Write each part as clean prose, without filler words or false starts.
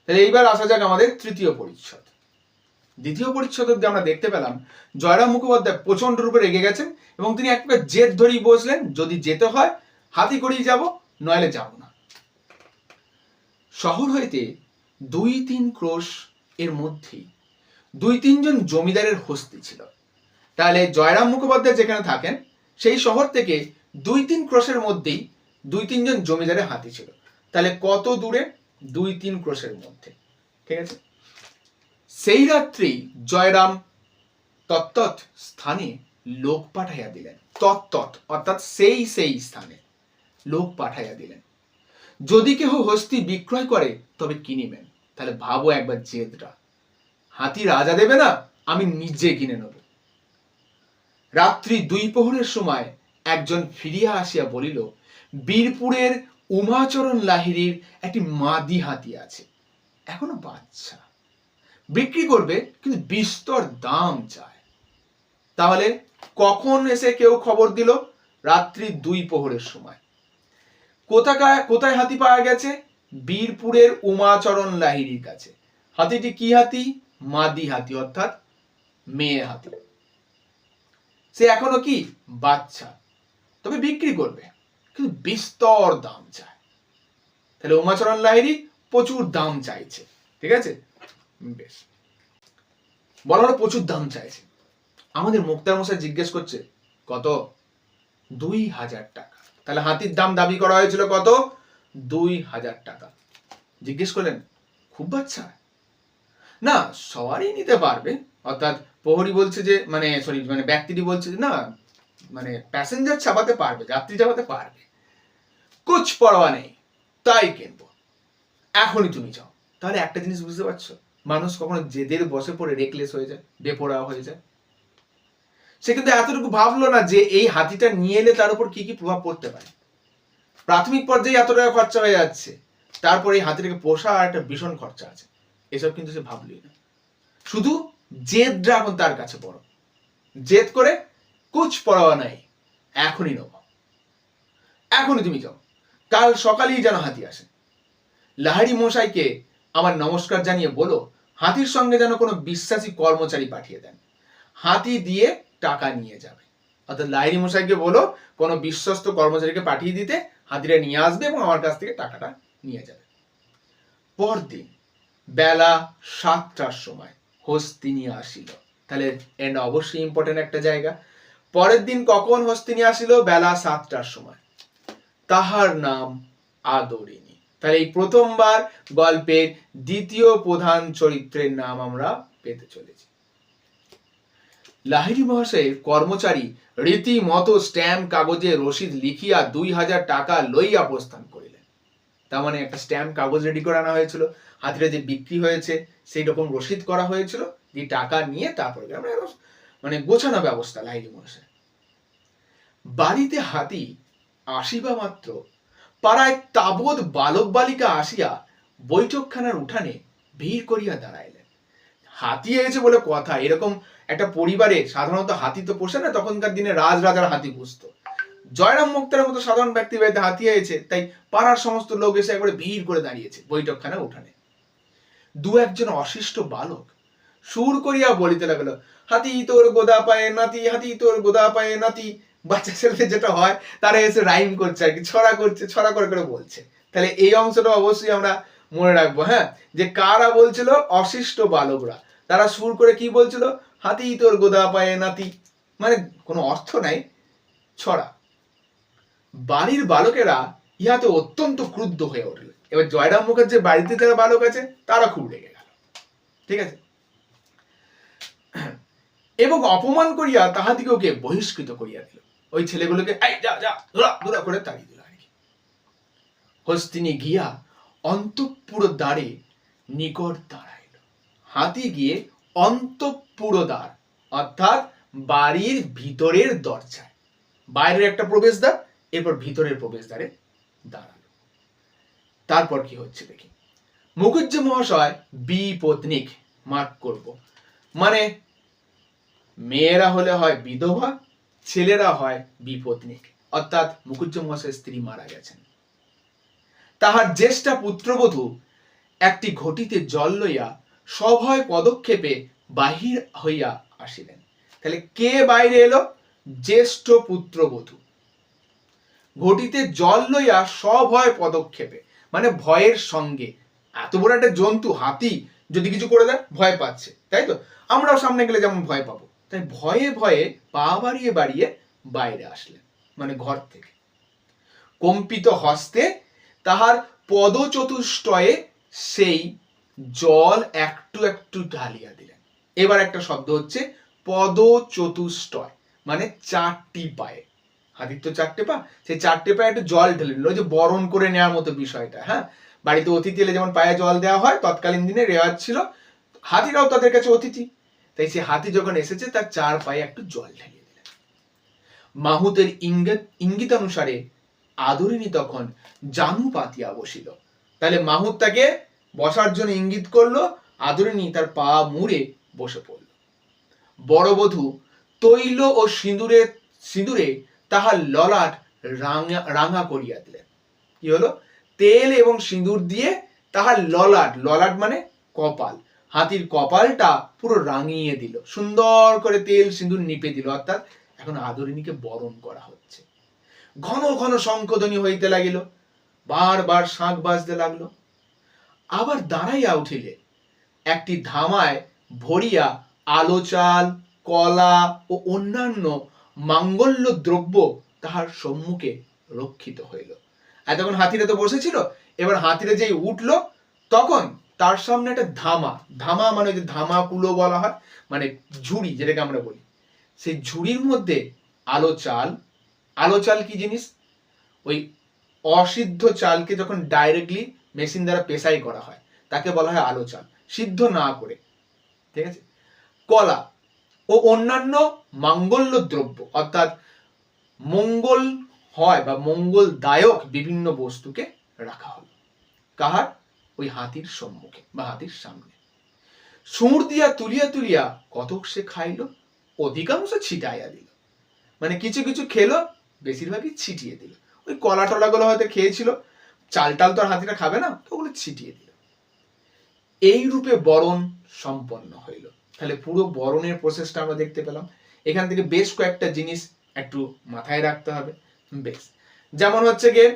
তাহলে এইবার আসা যাক আমাদের তৃতীয় পরিচ্ছদ। দ্বিতীয় পরিচ্ছদ অব্দি আমরা দেখতে পেলাম জয়রাম মুখোপাধ্যায় প্রচন্ড রূপে রেগে গেছেন এবং তিনি একটা জেদ ধরেই বসলেন, যদি যেতে হয় হাতি করেই যাব, নইলে যাব না। শহর হইতে 2-3 ক্রোশ এর মধ্যেই 2-3 জন জমিদারের হস্তি ছিল। তাহলে জয়রাম মুখোপাধ্যায় যেখানে থাকেন সেই শহর থেকে 2-3 ক্রোশের মধ্যেই 2-3 জন জমিদারের হাতি ছিল। তাহলে কত দূরে? 2-3 ক্রোশের মধ্যে। ঠিক আছে। সেই রাত্রি জয়রাম তত্তৎ স্থানে লোক পাঠাইয়া দিলেন। তত্তৎ অর্থাৎ সেই স্থানে লোক পাঠাইয়া দিলেন, যদি কেহ হস্তি বিক্রয় করে তবে কিনিবেন। তাহলে ভাবো একবার জেদটা, হাতি রাজা দেবে না, আমি নিজে কিনে নেব। রাত্রি 2 প্রহরের সময় একজন ফিরিয়া আসিয়া বলিল, বীরপুরের উমাচরণ লাহিড়ীর একটি মাদি হাতি আছে, এখনো বাচ্চা, বিক্রি করবে কিন্তু বিস্তর দাম চায়। তাহলে কখন এসে কেউ খবর দিল? রাত্রি 2 প্রহরের সময়। কোথায় হাতি পাওয়া গেছে? বীরপুরের উমাচরণ লাহিড়ীর কাছে। হাতিটি কি হাতি? মাদি হাতি, অর্থাৎ মেয়ে হাতি। সে এখনো কি বাচ্চা, তবে বিক্রি করবে কিন্তু বিস্তর দাম চায়। তাহলে উমাচরণ লাহিড়ী প্রচুর দাম চাইছে। ঠিক আছে, বেশ, বলা হলো প্রচুর দাম চাইছে। আমাদের মুক্তার মশাই জিজ্ঞেস করছে কত? 2000 টাকা। তাহলে হাতির দাম দাবি করা হয়েছিল কত? 2000 টাকা। জিজ্ঞেস করলেন খুব বাচ্চা? না, সবারই নিতে পারবে। অর্থাৎ প্রহরী বলছে যে মানে ব্যক্তিটি বলছে যে না, মানে প্যাসেঞ্জার চাপাতে পারবে, যাত্রী চাপাতে পারবে, কুছ পরোয়া নেই, তাই কিনবো, এখনই তুমি যাও। তাহলে একটা জিনিস বুঝতে পারছো, মানুষ কখনো জেদের বসে পড়ে রেকলেস হয়ে যায়, বেপরোয়া হয়ে যায়। সে কিন্তু এতটুকু ভাবলো না যে এই হাতিটা নিয়ে এলে তার উপর কি কি প্রভাব পড়তে পারে। প্রাথমিক পর্যায়ে এত টাকা খরচা হয়ে যাচ্ছে, তারপরে এই হাতিটাকে পোষা আর একটা ভীষণ খরচা আছে, এসব কিন্তু সে ভাবলই না। শুধু জেদটা এখন তার কাছে বড়। জেদ করে কুছ পরোয়া নাই, এখনই নেব, এখনই তুমি যাও, কাল সকালেই যেন হাতি আসে। লাহিড়ী মশাইকে আমার নমস্কার জানিয়ে বলো হাতির সঙ্গে যেন কোনো বিশ্বাসী কর্মচারী পাঠিয়ে দেন, হাতি দিয়ে টাকা নিয়ে যাবে। অর্থাৎ লাহিড়ী মশাইকে বলো কোনো বিশ্বস্ত কর্মচারীকে পাঠিয়ে দিতে, হাতিটা নিয়ে আসবে এবং আমার কাছ থেকে টাকাটা নিয়ে যাবে। পরদিন বেলা 7টার সময় হস্তিনী আসিল। তাহলে এটা অবশ্যই ইম্পর্টেন্ট একটা জায়গা। পরের দিন কখন হস্তিনী আসিল? বেলা 7টার সময়। তাহার নাম আদরিণী। তাহলে এই প্রথমবার গল্পের দ্বিতীয় প্রধান চরিত্রের নাম আমরা পেতে চলেছি। লাহিড়ী মহাশয়ের কর্মচারী রীতিমতো স্ট্যাম্প কাগজে রসিদ লিখিয়া 2000 টাকা লইয়া প্রস্থান করিলেন। তার মানে একটা স্ট্যাম্প কাগজ রেডি করে আনা হয়েছিল, হাতিটা যে বিক্রি হয়েছে সেই রকম রসিদ করা হয়েছিল, যে টাকা নিয়ে তারপরে মানে গোছানো ব্যবস্থা লাহিড়ী মহাশয়। বাড়িতে হাতি আসিবা মাত্র পাড়ায় তাবৎ বালক বালিকা আসিয়া বৈঠকখানার উঠানে ভিড় করিয়া দাঁড়াইলেন। হাতি এসেছে বলে কথা, এরকম একটা পরিবারে সাধারণত হাতি তো পোষে না, তখনকার দিনে রাজার হাতি পুষতো। জয়রাম মুক্তার মতো সাধারণ ব্যক্তি বাড়িতে হাতি হয়েছে, তাই পাড়ার সমস্ত লোক এসে একবারে ভিড় করে দাঁড়িয়েছে বৈঠকখানা উঠানে। 2-1 অশিষ্ট বালক সুর করিয়া বলিতে লাগলো, হাতি তোর গোদা পায়ে নাতি, হাতি তোর গোদা পায়ে নাতি। বাচ্চা ছেলে যেটা হয় তারা এসে রাইম করছে আর কি, ছড়া করছে, ছড়া করে করে বলছে। তাহলে এই অংশটা অবশ্যই আমরা মনে রাখবো, হ্যাঁ, যে কারা বলছিল? অশিষ্ট বালকরা। তারা সুর করে কি বলছিল? হাতি তোর গোদা পায়ে নাতি, মানে কোনো অর্থ নাই, ছড়া। বাড়ির বালকেরা ইহাতে অত্যন্ত ক্রুদ্ধ হয়ে উঠল। এবার জয়রাম মুখার্জির বাড়িতে যারা বালক আছে তারা খুব রেগে গেল। ঠিক আছে, এবং অপমান করিয়া তাহাদিগকে বহিষ্কৃত করিয়া দিল। ওই ছেলেগুলোকে দূরা করে তাড়িয়ে দিল আর কি। হস্তিনী গিয়া অন্তঃপুর দ্বারে নিকট দাঁড়াইল। হাতি গিয়ে অন্তঃপুর দ্বার অর্থাৎ বাড়ির ভিতরের দরজায়, বাইরের একটা প্রবেশদ্বার, এরপর ভিতরের প্রবেশদ্বারে দাঁড়ালো। তারপর কি হচ্ছে দেখি। মুখুজ্জে মহাশয় বিপত্নিক, মার্ক করব, মানে মেয়েরা হলে হয় বিধবা, ছেলেরা হয় বিপত্নিক, অর্থাৎ মুখুজ্জে মহাশয়ের স্ত্রী মারা গেছেন। তাহার জ্যেষ্ঠা পুত্রবধূ একটি ঘটিতে জল লইয়া সভয় পদক্ষেপে বাহির হইয়া আসিলেন। তাহলে কে বাইরে এলো? জ্যেষ্ঠ পুত্রবধূ। ঘটিতে জল লইয়া সভয় পদক্ষেপে, মানে ভয়ের সঙ্গে। এত বড় একটা জন্তু হাতি যদি কিছু করে দেয় ভয় পাচ্ছে, তাই তো? আমরাও সামনে গেলে যেমন ভয় পাবো, তাই ভয়ে ভয়ে পা বাড়িয়ে বাড়িয়ে বাইরে আসলেন, মানে ঘর থেকে। কম্পিত হস্তে তাহার পদচতুষ্টয়ে সেই জল একটু একটু ঢালিয়া দিলেন। এবার একটা শব্দ হচ্ছে পদচতুষ্টয়, মানে চারটি পায়ে। হাতির তো চারটে পা, সেই চারটে পায়ে একটু জল ঢেলে নিল, ওই যে বরণ করে নেওয়ার মতো বিষয়টা। হ্যাঁ, বাড়িতে অতিথি এলে যেমন পায়ে জল দেওয়া হয়, তৎকালীন দিনে রেওয়াজ ছিল, হাতিরাও তাদের কাছে অতিথি। তাই সে হাতি যখন এসেছে তার চার পায়ে একটু জল ঢেলিয়ে দিলেন। মাহুতের ইঙ্গিতানুসারে আদরিণী তখন জানু পাতিয়া বসিল। তাহলে মাহুত তাকে বসার জন্য ইঙ্গিত করলো, আদরিণী তার পা মুড়ে বসে পড়ল। বড় বধূ তৈল ও সিঁদুরে তাহার ললাট রাঙা করিয়া দিলেন। কি হলো? তেল এবং সিঁদুর দিয়ে তাহার ললাট মানে কপাল, হাতির কপালটা পুরো রাঙিয়ে দিল, সুন্দর করে তেল সিঁদুর নিপে দিল। অর্থাৎ এখন আদরিণীকে বরণ করা হচ্ছে। ঘন ঘন শঙ্খধ্বনি হইতে লাগিল, বারবার শাঁখ বাজতে লাগলো। আবার দাঁড়াইয়া উঠিলে একটি ধামায় ভরিয়া আলো চাল, কলা ও অন্যান্য মাঙ্গল্য দ্রব্য তাহার সম্মুখে রক্ষিত হইল। এতক্ষণ হাতিরা তো বসেছিল, এবার হাতিরা যেই উঠলো তখন তার সামনে একটা ধামা মানে যে ধামা কুলো বলা হয়, মানে ঝুড়ি যেটাকে আমরা বলি, সেই ঝুড়ির মধ্যে আলো চাল কি জিনিস? ওই অসিদ্ধ চালকে যখন ডাইরেক্টলি মেশিন দ্বারা পেশাই করা হয় তাকে বলা হয় আলো চাল, সিদ্ধ না করে। ঠিক আছে? কলা ও অন্যান্য মাঙ্গল্য দ্রব্য, অর্থাৎ মঙ্গল হয় বা মঙ্গলদায়ক বিভিন্ন বস্তুকে রাখা হলো। কাহার? ওই হাতির সম্মুখে বা হাতির সামনে। সুর দিয়া তুলিয়া তুলিয়া কতক সে খাইল, অধিকাংশ ছিটাইয়া দিল। মানে কিছু কিছু খেলো, বেশিরভাগই ছিটিয়ে দিল। ওই কলা টলাগুলো হয়তো খেয়েছিল, চাল টাল তো আর হাতিরা খাবে না, ওগুলো ছিটিয়ে দিল। এই রূপে বরণ সম্পন্ন হইল। তাহলে পুরো বরণের প্রসেসটা আমরা দেখতে পেলাম। এখান থেকে বেশ কয়েকটা জিনিস একটু মাথায় রাখতে হবে। বেশ, যেমন হচ্ছে গিয়ে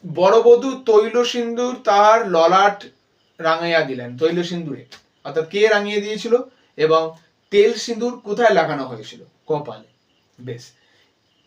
বড় বধূ তৈল সিন্দুর তাহার ললাট রাঙাইয়া দিলেন, তৈল সিন্দুরে, অর্থাৎ কে রাঙিয়ে দিয়েছিল? এবং তেল সিন্দুর কোথায় লাগানো হয়েছিল? কপালে। বেশ,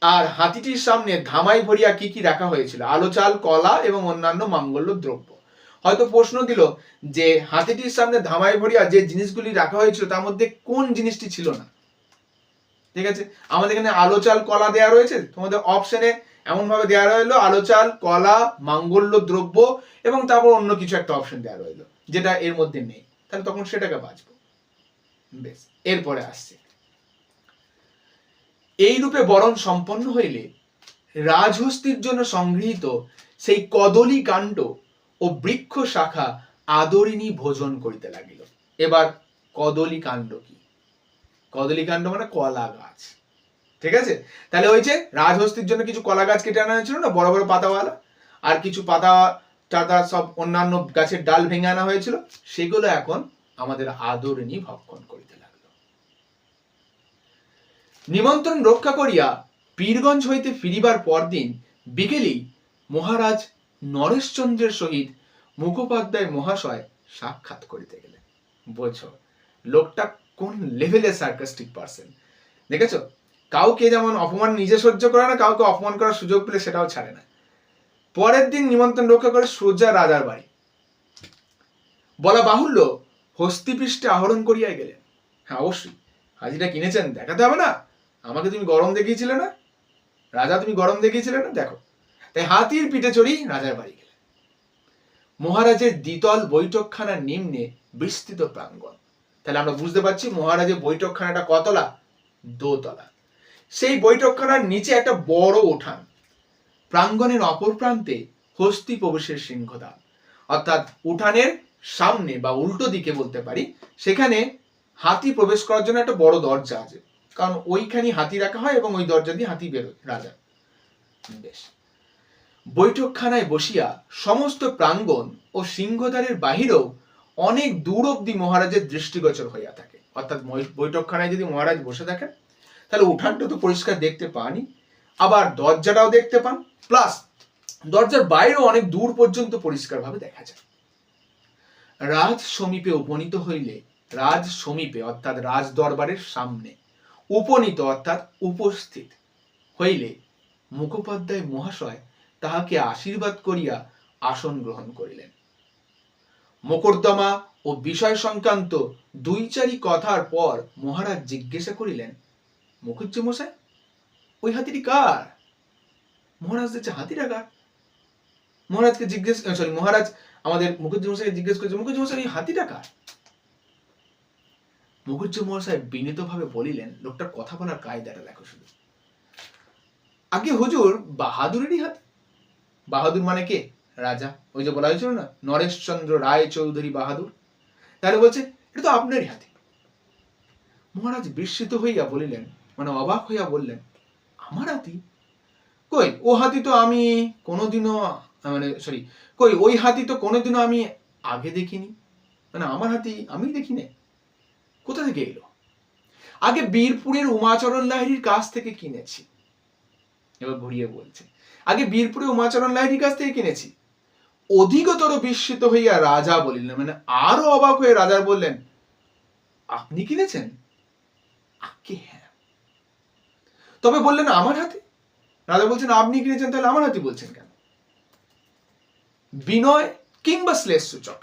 আর হাতিটির সামনে ধামাই ভরিয়া কি কি রাখা হয়েছিল? আলো চাল, কলা এবং অন্যান্য মাঙ্গল্য দ্রব্য। হয়তো প্রশ্ন দিল যে হাতিটির সামনে ধামাই ভরিয়া যে জিনিসগুলি রাখা হয়েছিল তার মধ্যে কোন জিনিসটি ছিল না? ঠিক আছে, আমাদের এখানে আলো চাল, কলা দেয়া রয়েছে, তোমাদের অপশনে এমন ভাবে দেওয়া রইলো আলো চাল, কলা, মাঙ্গল্য দ্রব্য এবং তারপর অন্য কিছু একটা অপশন দেওয়া রইলো যেটা এর মধ্যে নেই। তাহলে তখন সেটাকে বাঁচবো। বেশ, এরপরে আসছে, এই রূপে বরণ সম্পন্ন হইলে রাজহস্তির জন্য সংগৃহীত সেই কদলী কাণ্ড ও বৃক্ষ শাখা আদরিণী ভোজন করিতে লাগিল। এবার কদলী কাণ্ড কি? কদলী কাণ্ড মানে কলা গাছ। ঠিক আছে, তাহলে ওই যে রাজহস্তির জন্য কিছু কলা গাছ কেটে আনা হয়েছিল না, বড় বড় পাতাওয়ালা, আর কিছু পাতা টাতা সব অন্যান্য গাছের ডাল ভেঙে আনা হয়েছিল, সেগুলো এখন আমাদের আদরিণী ভক্ষণ করিতে লাগলো। নিমন্ত্রণ রক্ষা করিয়া পীরগঞ্জ হইতে ফিরিবার পরদিন বিকেলেই মহারাজ নরেশচন্দ্রের সহিত মুখোপাধ্যায় মহাশয় সাক্ষাৎ করিতে গেলেন। বোঝো লোকটা কোন লেভেলের সার্কাস্টিক পার্সন। দেখেছো, কাউকে যেমন অপমান নিজে সহ্য করে না, কাউকে অপমান করার সুযোগ পেলে সেটাও ছাড়ে না। পরের দিন নিমন্ত্রণ রক্ষা করে সোজা রাজার বাড়ি। বলা বাহুল্য হস্তিপৃষ্ঠে আহরণ করিয়া গেলেন। হ্যাঁ অবশ্যই, হাজিটা কিনেছেন, দেখাতে হবে না? আমাকে তুমি গরম দেখিয়েছিলে না রাজা, তুমি গরম দেখিয়েছিলে না, দেখো। তাই হাতির পিঠে চড়ি রাজার বাড়ি গেলেন। মহারাজের দ্বিতল বৈঠকখানার নিম্নে বিস্তৃত প্রাঙ্গণ। তাহলে আমরা বুঝতে পারছি মহারাজের বৈঠকখানাটা কতলা? দোতলা। সেই বৈঠকখানার নিচে একটা বড় উঠান, প্রাঙ্গণের অপর প্রান্তে হস্তি প্রবেশের সিংহদ্বার, অর্থাৎ উঠানের সামনে বা উল্টো দিকে বলতে পারি, সেখানে হাতি প্রবেশ করার জন্য একটা বড় দরজা আছে, কারণ ওইখানে হাতি রাখা হয় এবং ওই দরজা দিয়ে হাতি বেরোয় রাজা। বেশ, বৈঠকখানায় বসিয়া সমস্ত প্রাঙ্গণ ও সিংহদ্বারের বাহিরেও অনেক দূর অব্দি মহারাজের দৃষ্টিগোচর হইয়া থাকে। অর্থাৎ বৈঠকখানায় যদি মহারাজ বসে থাকেন তাহলে উঠানটা তো পরিষ্কার দেখতে পানই, আবার দরজাটাও দেখতে পান, প্লাস দরজার বাইরেও অনেক দূর পর্যন্ত পরিষ্কারভাবে দেখা যায়। রাজ সমীপে উপনীত হইলে, রাজ সমীপে অর্থাৎ রাজ দরবারের সামনে, উপনীত অর্থাৎ উপস্থিত হইলে মুখোপাধ্যায় মহাশয় তাহাকে আশীর্বাদ করিয়া আসন গ্রহণ করিলেন। মোকদ্দমা ও বিষয় সংক্রান্ত দুই চারি কথার পর মহারাজ জিজ্ঞাসা করিলেন, মুখুজ্জে মশাই, ওই হাতিটি কার? মহারাজ দেখছে হাতিটা কার। মহারাজ আমাদের মুখুজ্জে মশাইকে জিজ্ঞেস করেছে, মুখুজ্জে মশাই এই হাতিটা কার? মুখুজ্জে মশাই বিনীত ভাবে বলিলেন, লোকটার কথা বলার কায়দাটা দেখো শুধু। আগে হুজুর বাহাদুরেরই হাতি। বাহাদুর মানে কে? রাজা। ওই যে বলা হয়েছিল না, নরেশচন্দ্র রায় চৌধুরী বাহাদুর। তাহলে বলছে এটা তো আপনারই হাতি। মহারাজ বিস্মিত হইয়া বলিলেন, মানে অবাক হইয়া বললেন, আমার হাতি? কই ও হাতি তো আমি কোনোদিনও ওই হাতি তো কোনোদিনও আমি আগে দেখিনি, মানে আমার হাতি আমি দেখিনি। কোথা থেকে এলো? আগে বীরপুরের উমাচরণ লাহিড়ীর কাছ থেকে কিনেছি। এবার ঘুরিয়ে বলছে, আগে বীরপুরে উমাচরণ লাহিড়ীর কাছ থেকে কিনেছি। অধিকতর বিস্মিত হইয়া রাজা বলিলেন, মানে আরো অবাক হয়ে রাজা বললেন, আপনি কিনেছেন? আগে হ্যাঁ। তবে বললেন আমার হাতি? রাজা বলছেন আপনি কিনেছেন, তাহলে আমার হাতি বলছেন কেন? বিনয় কিংবা শ্লেষ সূচক,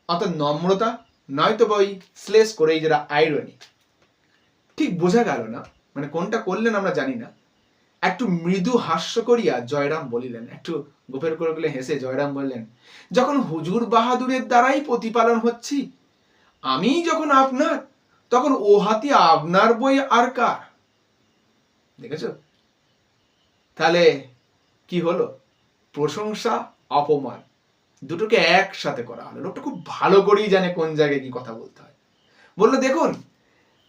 অর্থাৎ নম্রতা নয়তো বা ওই শ্লেষ করে যারা আইরনি, ঠিক বোঝা গেল না, মানে কোনটা করলেন আমরা জানি না। একটু মৃদু হাস্য করিয়া জয়রাম বলিলেন, একটু গোপের করে গেলে হেসে জয়রাম বললেন, যখন হুজুর বাহাদুরের দ্বারাই প্রতিপালন হচ্ছি, আমি যখন আপনার, তখন ও হাতি আপনার বই আর কার? দেখেছো? তাহলে কি হলো? প্রশংসা অপমান দুটোকে একসাথে করা হলো। লোকটা খুব ভালো করেই জানে কোন জায়গায় কি কথা বলতে হয়। বললো, দেখুন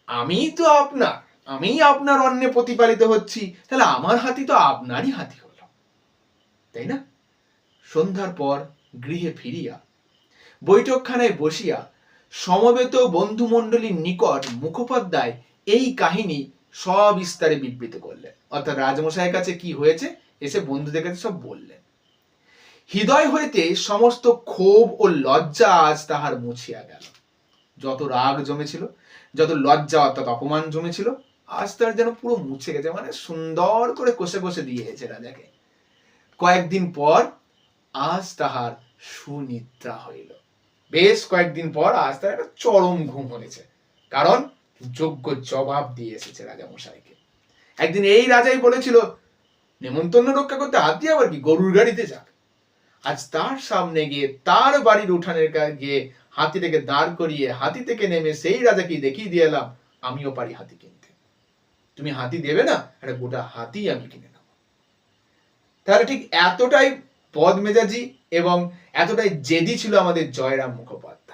আমি তো আপনার, আমি আপনার অন্নে প্রতিপালিত হচ্ছি, তাহলে আমার হাতি তো আপনারই হাতি হলো, তাই না? সন্ধ্যার পর গৃহে ফিরিয়া বৈঠকখানায় বসিয়া সমবেত বন্ধুমণ্ডলীর নিকট মুখোপাধ্যায় এই কাহিনী সবিস্তারে বিবৃত করলেন। অর্থাৎ রাজমশাইয়ের কাছে কি হয়েছে এসে বন্ধুদের কাছে সব বললেন। হৃদয় হইতে সমস্ত ক্ষোভ ও লজ্জা আজ তাহার মুছিয়া গেল। যত রাগ জমেছিল, যত লজ্জা অর্থাৎ অপমান জমেছিল, আজ তার যেন পুরো মুছে গেছে, মানে সুন্দর করে কষে কষে দিয়েছে রাজাকে। কয়েকদিন পর আজ তাহার সুনিদ্রা হইল। বেশ কয়েকদিন পর আজ তার একটা চরম ঘুম হয়েছে, কারণ যোগ্য জবাব দিয়ে এসেছে রাজামশাইকে। একদিন এই রাজাই বলেছিল, নেমন্তন্ন রক্ষা করতে হাতি আবার কি গরুর গাড়িতে যাক। আজ তার সামনে গিয়ে তার বাড়ির উঠানের গিয়ে হাতিটাকে দাঁড় করিয়ে হাতি থেকে নেমে সেই রাজাকে দেখিয়ে দিয়ে এলাম, আমিও পারি হাতি কিনতে, তুমি হাতি দেবে না, একটা গোটা হাতি আমি কিনে নেব। তাহলে ঠিক এতটাই বদমেজাজি এবং এতটাই জেদি ছিল আমাদের জয়রাম মুখোপাধ্যায়।